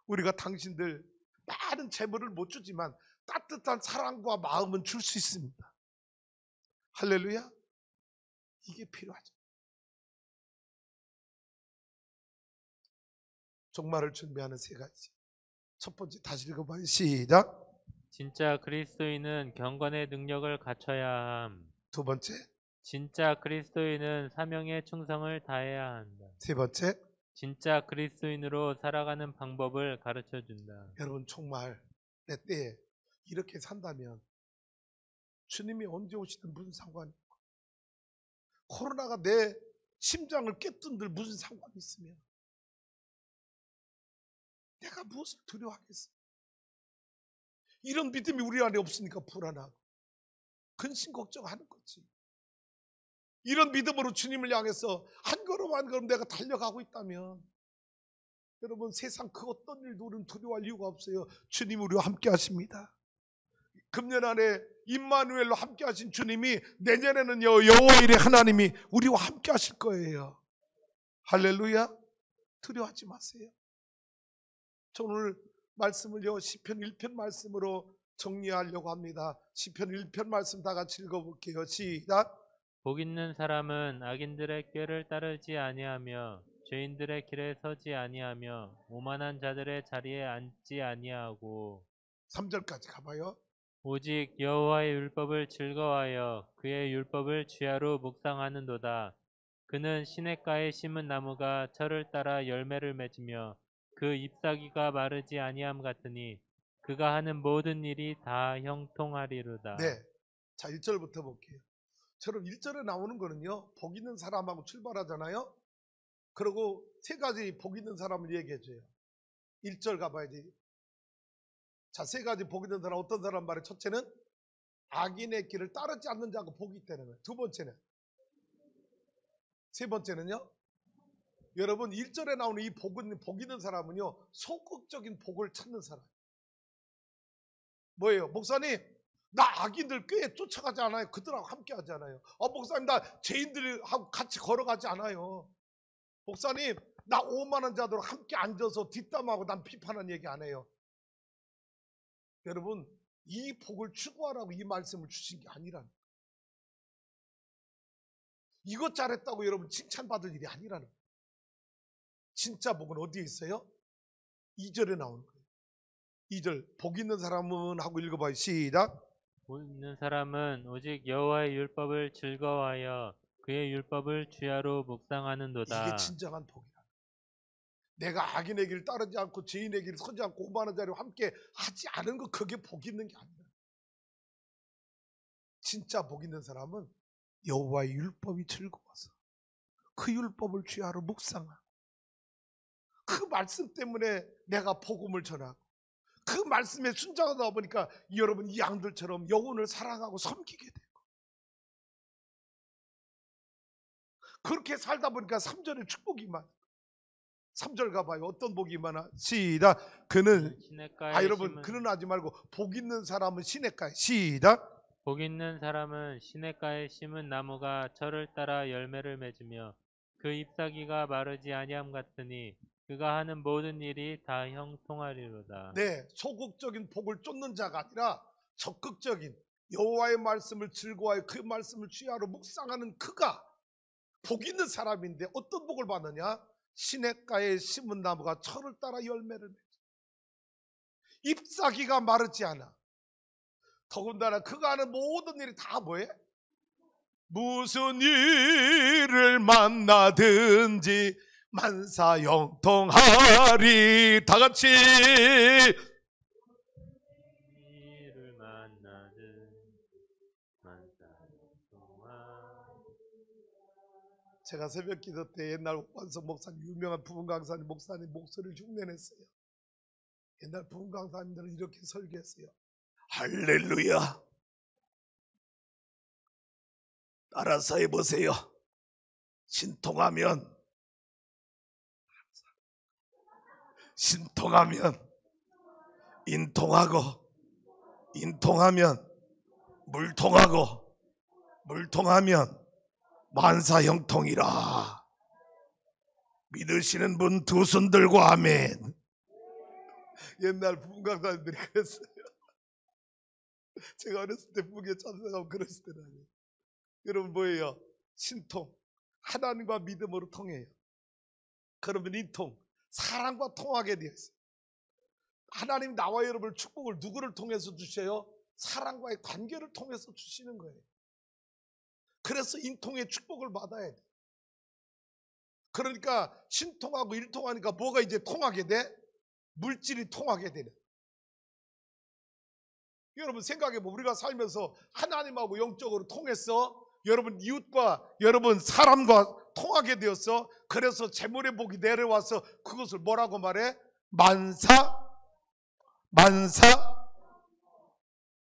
A: 우리가 당신들 많은 재물을 못 주지만 따뜻한 사랑과 마음은 줄 수 있습니다. 할렐루야. 이게 필요하죠. 종말을 준비하는 세 가지. 첫 번째, 다시 읽어봐요. 시작.
B: 진짜 그리스도인은 경건의 능력을 갖춰야 함.
A: 두 번째,
B: 진짜 그리스도인은 사명에 충성을 다해야 한다.
A: 세 번째,
B: 진짜 그리스도인으로 살아가는 방법을 가르쳐 준다.
A: 여러분 정말 내 때에 이렇게 산다면 주님이 언제 오시든 무슨 상관이 있고, 코로나가 내 심장을 깨뜨는들 무슨 상관이 있으며 내가 무엇을 두려워하겠어? 이런 믿음이 우리 안에 없으니까 불안하고 근심 걱정하는 거지. 이런 믿음으로 주님을 향해서 한 걸음 한 걸음 내가 달려가고 있다면 여러분 세상 그 어떤 일도 우리는 두려워할 이유가 없어요. 주님 우리와 함께 하십니다. 금년 안에 임마누엘로 함께 하신 주님이 내년에는요 여호와일의 하나님이 우리와 함께 하실 거예요. 할렐루야. 두려워하지 마세요. 저 오늘 말씀을요 시편 1편 말씀으로 정리하려고 합니다. 시편 1편 말씀 다 같이 읽어볼게요. 시작.
B: 복 있는 사람은 악인들의 꾀를 따르지 아니하며 죄인들의 길에 서지 아니하며 오만한 자들의 자리에 앉지 아니하고
A: 3절까지 가봐요.
B: 오직 여호와의 율법을 즐거워하여 그의 율법을 주야로 묵상하는도다. 그는 시냇가에 심은 나무가 철을 따라 열매를 맺으며 그 잎사귀가 마르지 아니함 같으니 그가 하는 모든 일이 다 형통하리로다.
A: 네. 자 1절부터 볼게요. 저럼 1절에 나오는 거는요 복 있는 사람하고 출발하잖아요. 그리고 세 가지 복 있는 사람을 얘기해줘요. 1절 가봐야지. 자, 세 가지 복 있는 사람 어떤 사람 말이에요? 첫째는 악인의 길을 따르지 않는 자가 복이 있다는 거예요. 두 번째는, 세 번째는요 여러분 1절에 나오는 이 복 있는 사람은요 소극적인 복을 찾는 사람. 뭐예요? 목사님 나 악인들 꽤 쫓아가지 않아요. 그들하고 함께 하지 않아요. 목사님 나 죄인들하고 같이 걸어가지 않아요. 목사님 나 오만한 자들하고 함께 앉아서 뒷담하고 난 비판하는 얘기 안 해요. 여러분 이 복을 추구하라고 이 말씀을 주신 게 아니라는 거예요. 이것 잘했다고 여러분 칭찬받을 일이 아니라는 거예요. 진짜 복은 어디에 있어요? 2절에 나오는 거예요. 2절 복 있는 사람은 하고 읽어봐요. 시작.
B: 복 있는 사람은 오직 여호와의 율법을 즐거워하여 그의 율법을 주야로 묵상하는도다.
A: 이게 진정한 복이라. 내가 악인의 길을 따르지 않고 죄인의 길을 서지 않고 오만한 자리와 함께 하지 않은 거 그게 복 있는 게 아니라. 진짜 복 있는 사람은 여호와의 율법이 즐거워서 그 율법을 주야로 묵상하고 그 말씀 때문에 내가 복음을 전하고 그 말씀에 순종하다 보니까 여러분 이 양들처럼 영혼을 사랑하고 섬기게 되고 그렇게 살다 보니까 3절에 축복이 많아. 3절 가봐요. 어떤 복이 많아? 시작. 그는
B: 시냇가에
A: 여러분
B: 심은
A: 그는 하지 말고 복 있는 사람은 시냇가에. 시작.
B: 복 있는 사람은 시냇가에 심은 나무가 철을 따라 열매를 맺으며 그 잎사귀가 마르지 아니함 같으니 그가 하는 모든 일이 다 형통하리로다.
A: 네, 소극적인 복을 쫓는 자가 아니라 적극적인 여호와의 말씀을 즐거워하여 그 말씀을 주야로 묵상하는 그가 복 있는 사람인데 어떤 복을 받느냐? 시냇가에 심은 나무가 철을 따라 열매를 맺어. 잎사귀가 마르지 않아. 더군다나 그가 하는 모든 일이 다 뭐해? 무슨 일을 만나든지 만사형통하리. 다 같이
B: 이를 만나든 만사형통하리.
A: 제가 새벽 기도 때 옛날 옥반석 목사님, 유명한 부분 강사님 목사님 목소리를 흉내냈어요. 옛날 부분 강사님들은 이렇게 설교했어요. 할렐루야. 따라서 해보세요. 신통하면 인통하고, 인통하면 물통하고, 물통하면 만사형통이라. 믿으시는 분 두 손 들고 아멘. 옛날 부분 강사님들이 그랬어요. 제가 어렸을 때 부부에 참석하고 그랬을 때는 아니에요. 여러분 뭐예요? 신통. 하나님과 믿음으로 통해요. 그러면 인통. 사랑과 통하게 되어 있어요. 하나님 나와 여러분을 축복을 누구를 통해서 주셔요? 사랑과의 관계를 통해서 주시는 거예요. 그래서 인통의 축복을 받아야 돼. 그러니까 신통하고 일통하니까 뭐가 이제 통하게 돼? 물질이 통하게 되는. 여러분 생각해보면 우리가 살면서 하나님하고 영적으로 통했어. 여러분 이웃과 여러분 사람과 통하게 되었어. 그래서 재물의 복이 내려와서 그것을 뭐라고 말해? 만사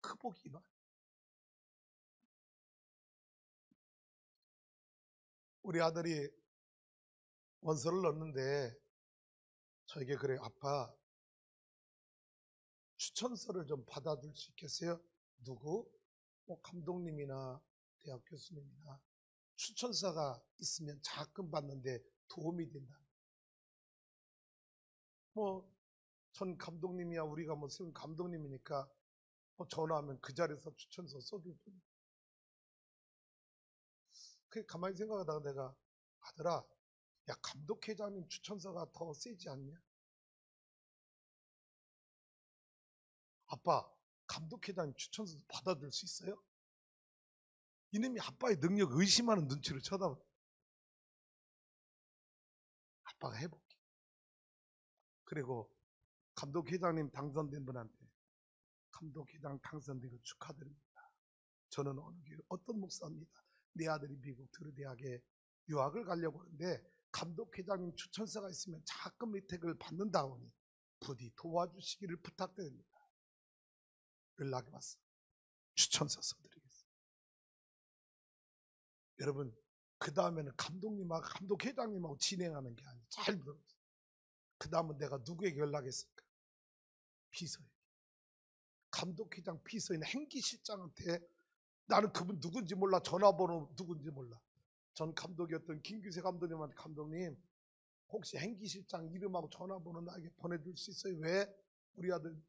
A: 그 복이 임하는. 우리 아들이 원서를 넣는데 저에게 그래, 아빠 추천서를 좀 받아줄 수 있겠어요? 누구? 감독님이나 대학 교수님이나 추천서가 있으면 자금 받는데 도움이 된다. 전 감독님이야, 우리가 무슨 감독님이니까 전화하면 그 자리에서 추천서 써줄 뿐. 그게 가만히 생각하다가 내가, 아들아, 야, 감독회장님 추천서가 더 세지 않냐? 아빠, 감독회장님 추천서 받아줄 수 있어요? 이놈이 아빠의 능력 의심하는 눈치를 쳐다봐. 아빠가 해볼게. 그리고 감독회장님 당선된 분한테, 감독회장 당선된 거 축하드립니다. 저는 어느 교회 어떤 목사입니다. 내 아들이 미국 드르대학에 유학을 가려고 하는데 감독회장님 추천서가 있으면 자금 혜택을 받는다 하니 부디 도와주시기를 부탁드립니다. 연락이 왔어. 추천서 써드리겠습니다. 여러분, 그 다음에는 감독님하고 감독회장님하고 진행하는 게 아니에요. 잘 들어보세요. 그 다음은 내가 누구에게 연락했을까? 비서에게. 감독회장 비서인 행기실장한테, 나는 그분 누군지 몰라, 전화번호 누군지 몰라. 전 감독이었던 김규세 감독님한테, 감독님 혹시 행기실장 이름하고 전화번호 나에게 보내줄 수 있어요? 왜? 우리 아들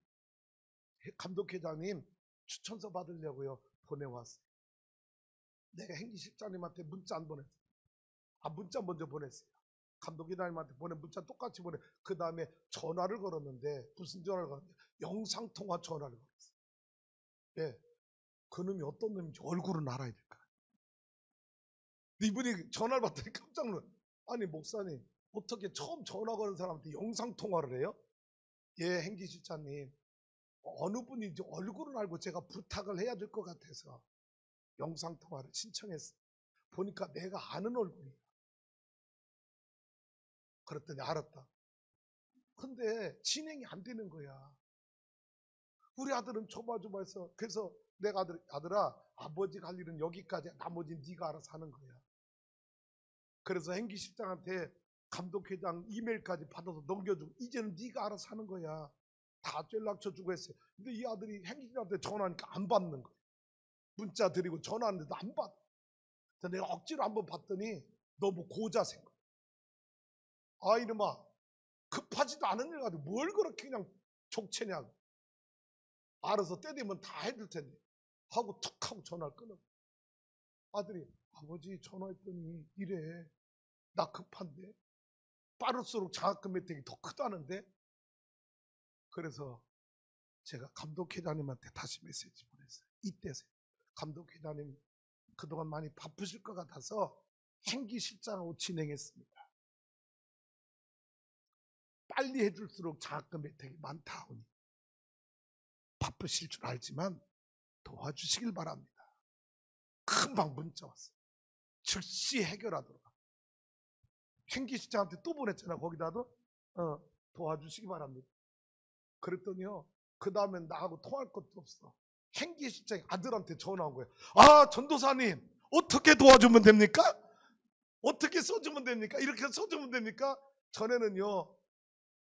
A: 감독회장님 추천서 받으려고요. 보내왔어요. 내가 행기실장님한테 문자 안 보냈어요. 문자 먼저 보냈어요. 감독회장님한테 보낸 문자 똑같이 보내. 그 다음에 전화를 걸었는데, 무슨 전화를 걸었는데 영상통화 전화를 걸었어요. 예, 그놈이 어떤 놈인지 얼굴은 알아야 될까. 이분이 전화를 받더니 깜짝 놀랐어요. 아니 목사님, 어떻게 처음 전화 거는 사람한테 영상통화를 해요? 예, 행기실장님, 어느 분인지 얼굴은 알고 제가 부탁을 해야 될 것 같아서 영상통화를 신청했어요. 보니까 내가 아는 얼굴이야. 그랬더니 알았다. 근데 진행이 안 되는 거야. 우리 아들은 조마조마해서. 그래서 내가 아들아, 아버지가 할 일은 여기까지, 나머지는 네가 알아서 하는 거야. 그래서 행기실장한테 감독회장 이메일까지 받아서 넘겨주고, 이제는 네가 알아서 하는 거야. 다 연락처 주고 했어요. 근데 이 아들이 행기실장한테 전화하니까 안 받는 거야. 문자 드리고 전화하는데도 안 받아. 그래서 내가 억지로 한번 봤더니 너무 고자생 거야. 아, 이놈아, 급하지도 않은 일 가지고 뭘 그렇게 그냥 족치냐고. 알아서 때 되면 다 해줄 텐데 하고 툭 하고 전화를 끊어. 아들이, 아버지 전화했더니 이래. 나 급한데. 빠를수록 장학금 혜택이 더 크다는데. 그래서 제가 감독회장님한테 다시 메시지 보냈어요. 이때세요. 감독회장님 그동안 많이 바쁘실 것 같아서 행기실장으로 진행했습니다. 빨리 해줄수록 장학금 혜택이 많다 하니 바쁘실 줄 알지만 도와주시길 바랍니다. 금방 문자 왔어요. 즉시 해결하도록. 행기실장한테 또 보냈잖아. 거기다도 도와주시기 바랍니다. 그랬더니요, 그 다음엔 나하고 통할 것도 없어. 행기실장이 아들한테 전화 온 거예요. 아, 전도사님 어떻게 도와주면 됩니까? 어떻게 써주면 됩니까? 이렇게 써주면 됩니까? 전에는요,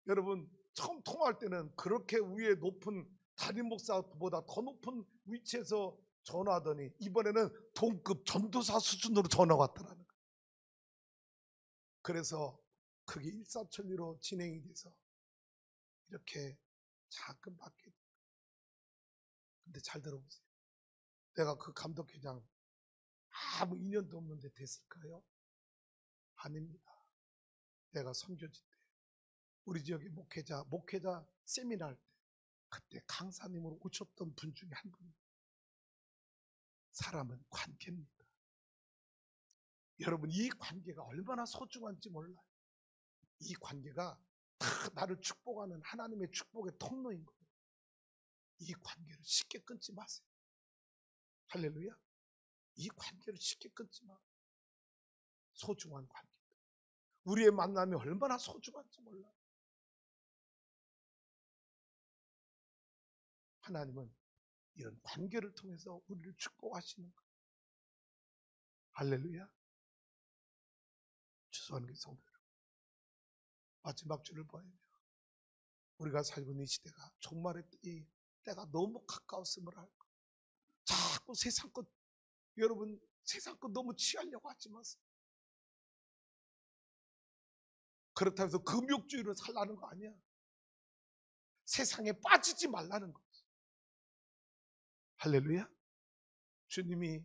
A: 여러분 처음 통화할 때는 그렇게 위에 높은 담임 목사보다 더 높은 위치에서 전화하더니 이번에는 동급 전도사 수준으로 전화가 왔더라는 거예요. 그래서 그게 일사천리로 진행이 돼서 이렇게 자금 받게 돼요. 근데 잘 들어보세요. 내가 그 감독회장 아무 인연도 없는데 됐을까요? 아닙니다. 내가 선교지 때 우리 지역의 목회자 세미나 할 때 그때 강사님으로 오셨던 분 중에 한 분입니다. 사람은 관계입니다. 여러분, 이 관계가 얼마나 소중한지 몰라요. 이 관계가 다 나를 축복하는 하나님의 축복의 통로인 거예요. 이 관계를 쉽게 끊지 마세요. 할렐루야. 이 관계를 쉽게 끊지 마. 소중한 관계. 우리의 만남이 얼마나 소중한지 몰라요. 하나님은 이런 관계를 통해서 우리를 축복하시는 거예요. 할렐루야. 주소하는 게 성도 여러분, 마지막 줄을 보아야 돼요. 우리가 살고 있는 이 시대가 종말의 이 때가 너무 가까웠음을 알고 자꾸 세상 것, 여러분 세상 것 너무 취하려고 하지 마세요. 그렇다고 해서 금욕주의로 살라는 거 아니야. 세상에 빠지지 말라는 거지. 할렐루야. 주님이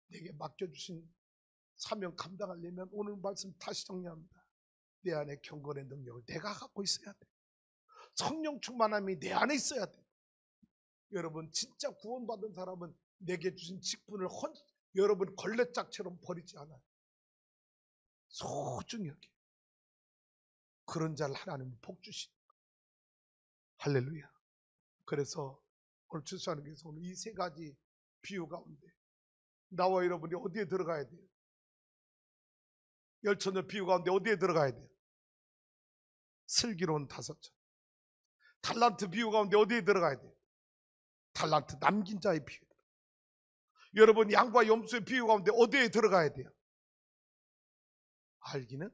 A: 내게 맡겨주신 사명 감당하려면 오늘 말씀 다시 정리합니다. 내 안에 경건의 능력을 내가 갖고 있어야 돼. 성령 충만함이 내 안에 있어야 돼. 여러분 진짜 구원받은 사람은 내게 주신 직분을 여러분 걸레짝처럼 버리지 않아요. 소중히 여기. 그런 자를 하나님은 복 주시는 거예요. 할렐루야. 그래서 오늘 출소하는 게서 오늘 이 세 가지 비유 가운데 나와 여러분이 어디에 들어가야 돼요? 열처녀 비유 가운데 어디에 들어가야 돼요? 슬기로운 5처녀. 달란트 비유 가운데 어디에 들어가야 돼요? 달란트 남긴 자의 비유. 여러분 양과 염소의 비유 가운데 어디에 들어가야 돼요? 알기는?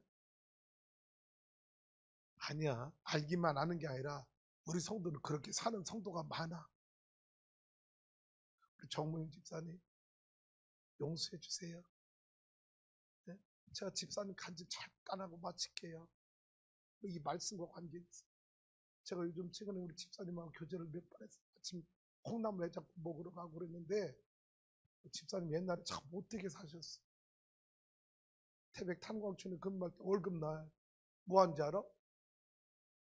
A: 아니야. 알기만 아는 게 아니라 우리 성도는 그렇게 사는 성도가 많아. 우리 정모임 집사님 용서해 주세요. 네? 제가 집사님 간증 잠깐 하고 마칠게요. 이 말씀과 관계 있어요. 제가 요즘 최근에 우리 집사님하고 교제를 몇 번 했어요. 아침 콩나물 해장국 먹으러 가고 그랬는데 집사님 옛날에 참 못되게 사셨어. 태백 탄광촌에 근무할 때 월급날 뭐 하는지 알아?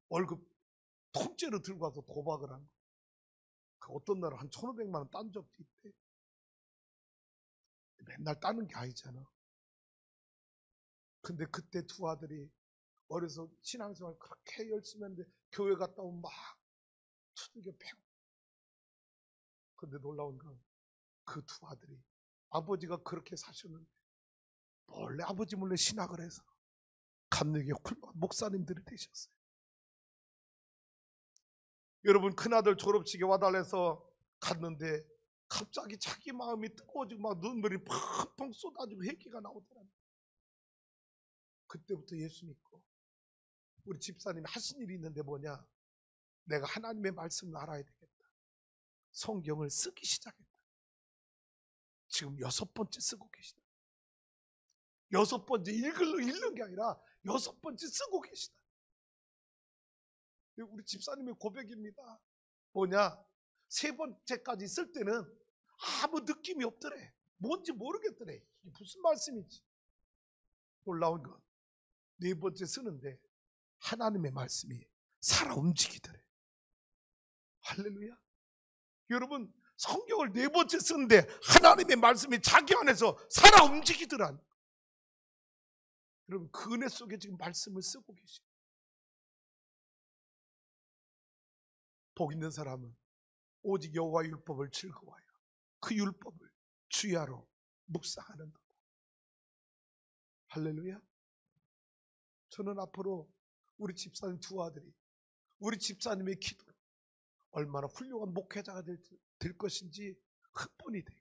A: 월급 통째로 들고 와서 도박을 한 거야. 그 어떤 날은 한 1,500만 원 딴 적도 있대. 맨날 따는 게 아니잖아. 근데 그때 두 아들이 어려서 신앙생활 그렇게 열심히 했는데 교회 갔다 오면 막 두들겨 패고. 근데 놀라운 건 그 두 아들이 아버지가 그렇게 사셨는데 몰래 아버지 몰래 신학을 해서 감리교 훌륭한 목사님들이 되셨어요. 여러분 큰아들 졸업식에 와달래서 갔는데 갑자기 자기 마음이 뜨거워지고 막 눈물이 펑펑 쏟아지고 회개가 나오더라고요. 그때부터 예수 믿고 우리 집사님이 하신 일이 있는데 뭐냐? 내가 하나님의 말씀을 알아야 되겠다. 성경을 쓰기 시작했다. 지금 6번째 쓰고 계시다. 6번째 읽는 게 아니라 6번째 쓰고 계시다. 우리 집사님의 고백입니다. 뭐냐? 3번째까지 쓸 때는 아무 느낌이 없더래. 뭔지 모르겠더래. 이게 무슨 말씀이지? 놀라운 건 네 번째 쓰는데 하나님의 말씀이 살아 움직이더래. 할렐루야. 여러분, 성경을 네 번째 쓰는데 하나님의 말씀이 자기 안에서 살아 움직이더란. 여러분, 그 은혜 속에 지금 말씀을 쓰고 계시죠. 복 있는 사람은 오직 여호와 율법을 즐거워하여 그 율법을 주야로 묵상하는 것. 할렐루야. 저는 앞으로 우리 집사님 두 아들이 우리 집사님의 기도로 얼마나 훌륭한 목회자가 될 것인지 흠뻑이 돼요.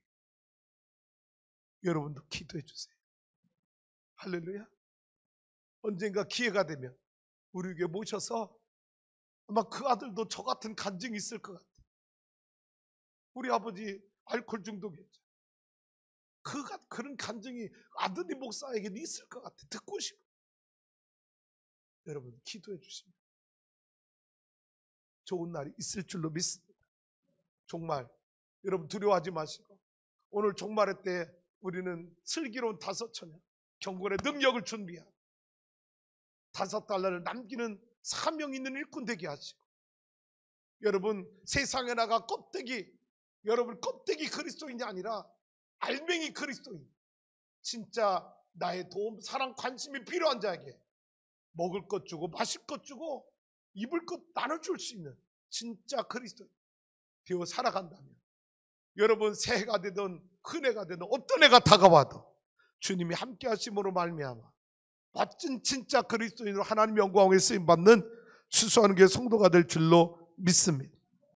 A: 여러분도 기도해 주세요. 할렐루야. 언젠가 기회가 되면 우리에게 모셔서 아마 그 아들도 저 같은 간증이 있을 것 같아요. 우리 아버지 알코올 중독이었죠. 그런 간증이 아드니 목사에게는 있을 것 같아요. 듣고 싶어요. 여러분 기도해 주시면 좋은 날이 있을 줄로 믿습니다. 종말 여러분 두려워하지 마시고 오늘 종말의 때 우리는 슬기로운 5처녀 경건의 능력을 준비하고 $5 남기는 사명 있는 일꾼 되게 하시고 여러분 세상에 나가 여러분 껍데기 그리스도인이 아니라 알맹이 그리스도인, 진짜 나의 도움 사랑 관심이 필요한 자에게 먹을 것 주고 마실 것 주고 입을 것 나눠줄 수 있는 진짜 그리스도인 되어 살아간다면 여러분 새해가 되든 흔해가 되든 어떤 해가 다가와도 주님이 함께 하심으로 말미암아 멋진 진짜 그리스도인으로 하나님 영광에 쓰임받는 수수하는 게 성도가 될 줄로 믿습니다.